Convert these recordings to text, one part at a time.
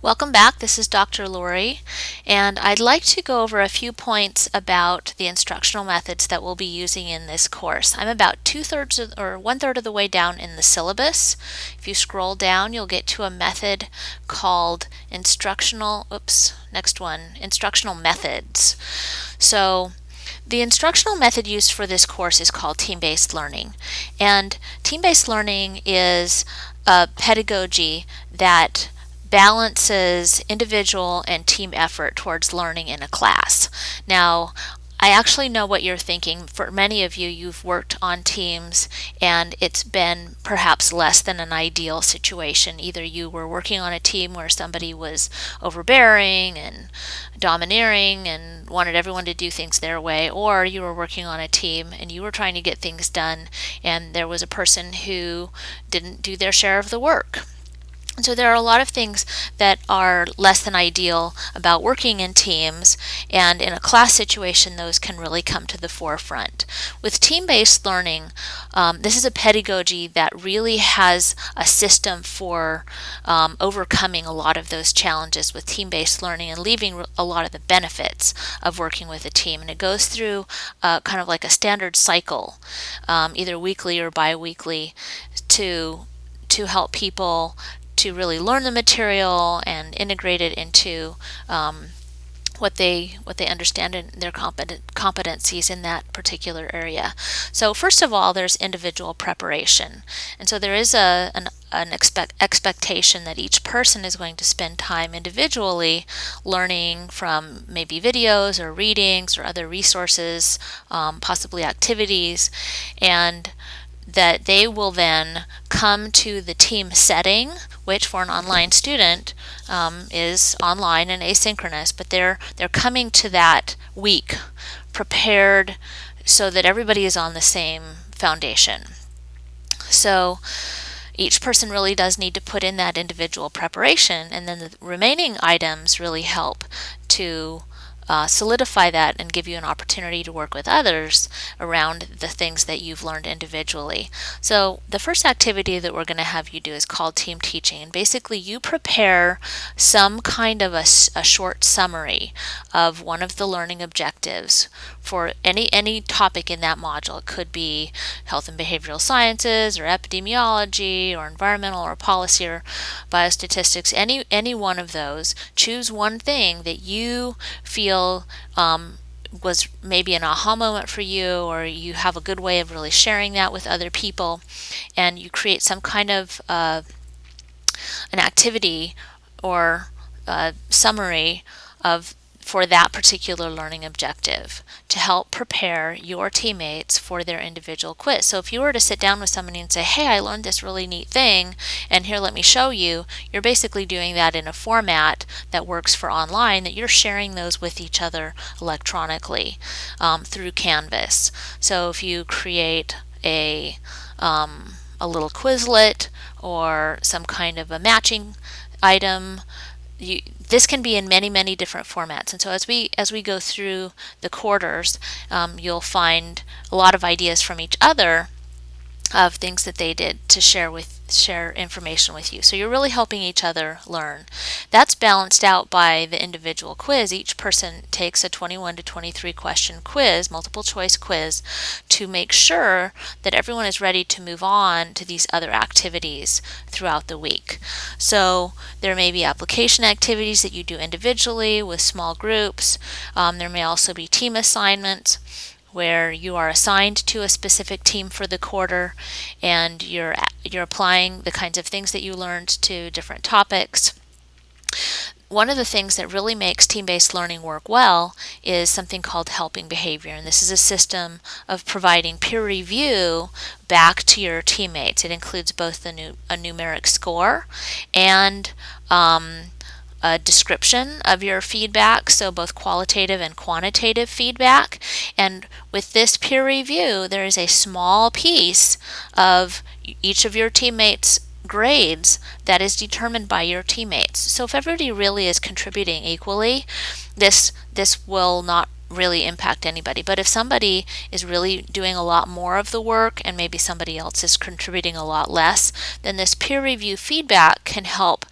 Welcome back. This is Dr. Lori, and I'd like to go over a few points about the instructional methods that we'll be using in this course. I'm about 1/3 of the way down in the syllabus. If you scroll down, you'll get to a method called instructional methods. So the instructional method used for this course is called TeamBased Learning, and TeamBased Learning is a pedagogy that balances individual and team effort towards learning in a class. Now, I actually know what you're thinking. For many of you, you've worked on teams and it's been perhaps less than an ideal situation. Either you were working on a team where somebody was overbearing and domineering and wanted everyone to do things their way, or you were working on a team and you were trying to get things done and there was a person who didn't do their share of the work. So there are a lot of things that are less than ideal about working in teams, and in a class situation those can really come to the forefront. With team-based learning, this is a pedagogy that really has a system for overcoming a lot of those challenges with team-based learning and leaving a lot of the benefits of working with a team. And it goes through kind of like a standard cycle, either weekly or bi-weekly, to help people to really learn the material and integrate it into what they understand in their competencies in that particular area. So first of all, there's individual preparation, and so there is an expectation that each person is going to spend time individually learning from maybe videos or readings or other resources, possibly activities, and that they will then come to the team setting, which for an online student is online and asynchronous, but they're coming to that week prepared so that everybody is on the same foundation. So each person really does need to put in that individual preparation, and then the remaining items really help to solidify that and give you an opportunity to work with others around the things that you've learned individually. So the first activity that we're going to have you do is called team teaching, and basically you prepare some kind of a short summary of one of the learning objectives for any topic in that module. It could be health and behavioral sciences or epidemiology or environmental or policy or biostatistics, any one of those. Choose one thing that you feel was maybe an aha moment for you, or you have a good way of really sharing that with other people, and you create some kind of an activity or summary for that particular learning objective to help prepare your teammates for their individual quiz. So if you were to sit down with somebody and say, hey, I learned this really neat thing, and here, let me show you, you're basically doing that in a format that works for online, that you're sharing those with each other electronically through Canvas. So if you create a little Quizlet or some kind of a matching item, this can be in many different formats. And so as we go through the quarters, you'll find a lot of ideas from each other of things that they did to share information with you. So you're really helping each other learn. That's balanced out by the individual quiz. Each person takes a 21 to 23 question quiz, multiple choice quiz, to make sure that everyone is ready to move on to these other activities throughout the week. So there may be application activities that you do individually with small groups. There may also be team assignments where you are assigned to a specific team for the quarter, and you're applying the kinds of things that you learned to different topics. One of the things that really makes team-based learning work well is something called helping behavior, and this is a system of providing peer review back to your teammates. It includes both a numeric score and a description of your feedback, so both qualitative and quantitative feedback. And with this peer review, there is a small piece of each of your teammates' grades that is determined by your teammates. So if everybody really is contributing equally, this will not really impact anybody. But if somebody is really doing a lot more of the work and maybe somebody else is contributing a lot less, then this peer review feedback can help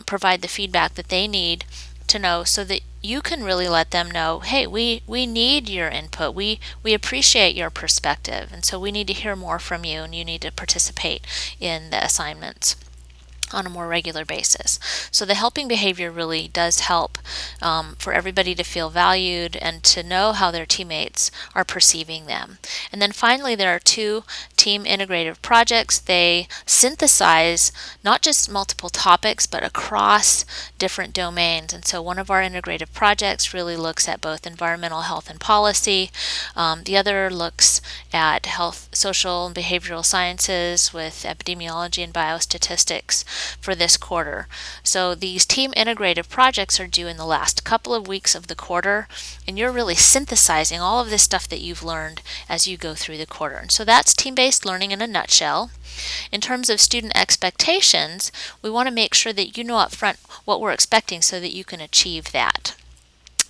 provide the feedback that they need to know, so that you can really let them know, hey, we need your input. We appreciate your perspective, and so we need to hear more from you, and you need to participate in the assignments on a more regular basis. So the helping behavior really does help for everybody to feel valued and to know how their teammates are perceiving them. And then finally, there are 2 team integrative projects. They synthesize not just multiple topics, but across different domains. And so one of our integrative projects really looks at both environmental health and policy. The other looks at health, social, and behavioral sciences with epidemiology and biostatistics for this quarter. So these team integrative projects are due in the last couple of weeks of the quarter, and you're really synthesizing all of this stuff that you've learned as you go through the quarter. And so that's team-based learning in a nutshell. In terms of student expectations, we want to make sure that you know up front what we're expecting so that you can achieve that.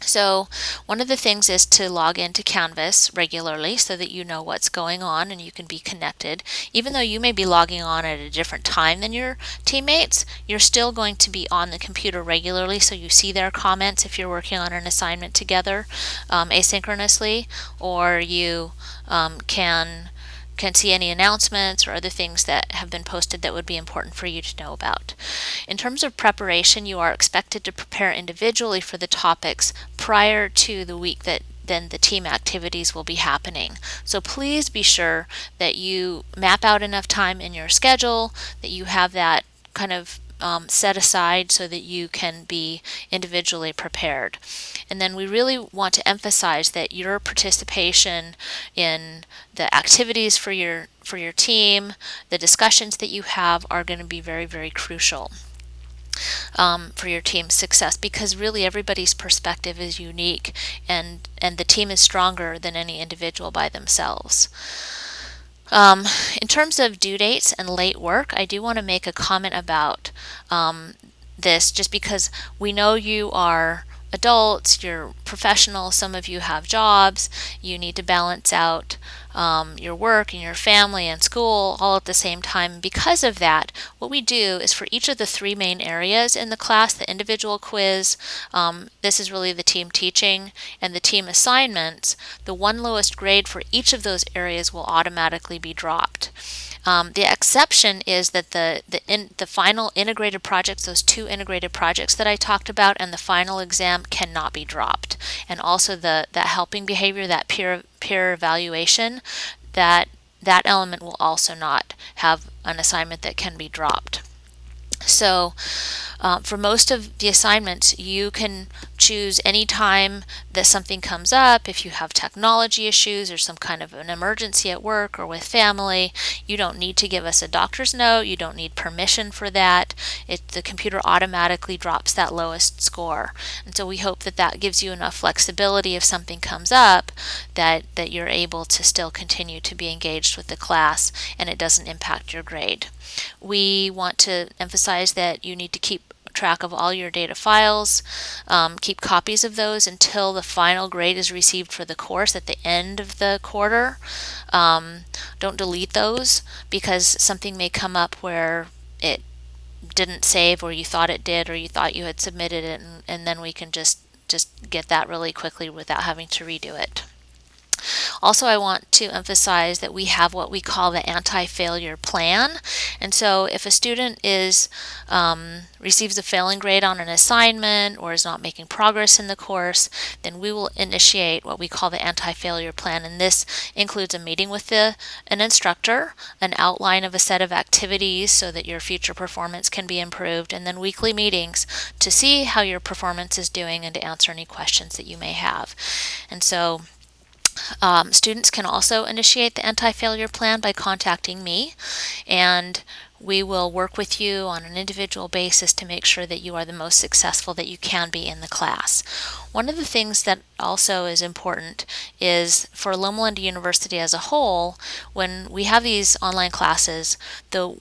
So one of the things is to log into Canvas regularly so that you know what's going on and you can be connected. Even though you may be logging on at a different time than your teammates, you're still going to be on the computer regularly, so you see their comments if you're working on an assignment together asynchronously, or you can see any announcements or other things that have been posted that would be important for you to know about. In terms of preparation, you are expected to prepare individually for the topics prior to the week that then the team activities will be happening. So please be sure that you map out enough time in your schedule, that you have that kind of set aside so that you can be individually prepared. And then we really want to emphasize that your participation in the activities for your team, the discussions that you have, are going to be very, very crucial for your team's success, because really everybody's perspective is unique, and the team is stronger than any individual by themselves. In terms of due dates and late work, I do want to make a comment about this, just because we know you are adults, you're professionals, some of you have jobs, you need to balance out your work and your family and school all at the same time. Because of that, what we do is for each of the 3 main areas in the class, the individual quiz, this is really the team teaching, and the team assignments, the one lowest grade for each of those areas will automatically be dropped. The exception is that the final integrated projects, those 2 integrated projects that I talked about, and the final exam cannot be dropped. And also that helping behavior, that peer evaluation, that element will also not have an assignment that can be dropped. So for most of the assignments, you can choose any time that something comes up. If you have technology issues or some kind of an emergency at work or with family, you don't need to give us a doctor's note. You don't need permission for that. The computer automatically drops that lowest score. And so we hope that gives you enough flexibility if something comes up, that you're able to still continue to be engaged with the class and it doesn't impact your grade. We want to emphasize that you need to keep track of all your data files, keep copies of those until the final grade is received for the course at the end of the quarter. Don't delete those, because something may come up where it didn't save, or you thought it did, or you thought you had submitted it, and then we can just get that really quickly without having to redo it. Also, I want to emphasize that we have what we call the anti-failure plan. And so if a student receives a failing grade on an assignment or is not making progress in the course, then we will initiate what we call the anti-failure plan. And this includes a meeting with an instructor, an outline of a set of activities so that your future performance can be improved, and then weekly meetings to see how your performance is doing and to answer any questions that you may have. And so students can also initiate the anti-failure plan by contacting me, and we will work with you on an individual basis to make sure that you are the most successful that you can be in the class. One of the things that also is important is for Loma Linda University as a whole, when we have these online classes, the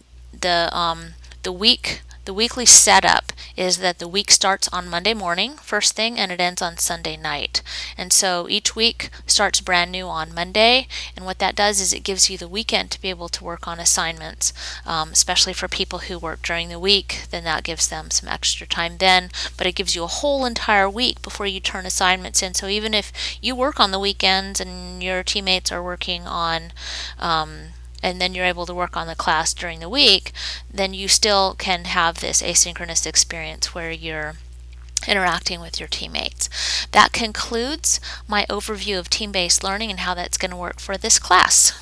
weekly setup is that the week starts on Monday morning, first thing, and it ends on Sunday night. And so each week starts brand new on Monday, and what that does is it gives you the weekend to be able to work on assignments, especially for people who work during the week. Then that gives them some extra time then, but it gives you a whole entire week before you turn assignments in. So even if you work on the weekends and your teammates are working on and then you're able to work on the class during the week, then you still can have this asynchronous experience where you're interacting with your teammates. That concludes my overview of team-based learning and how that's going to work for this class.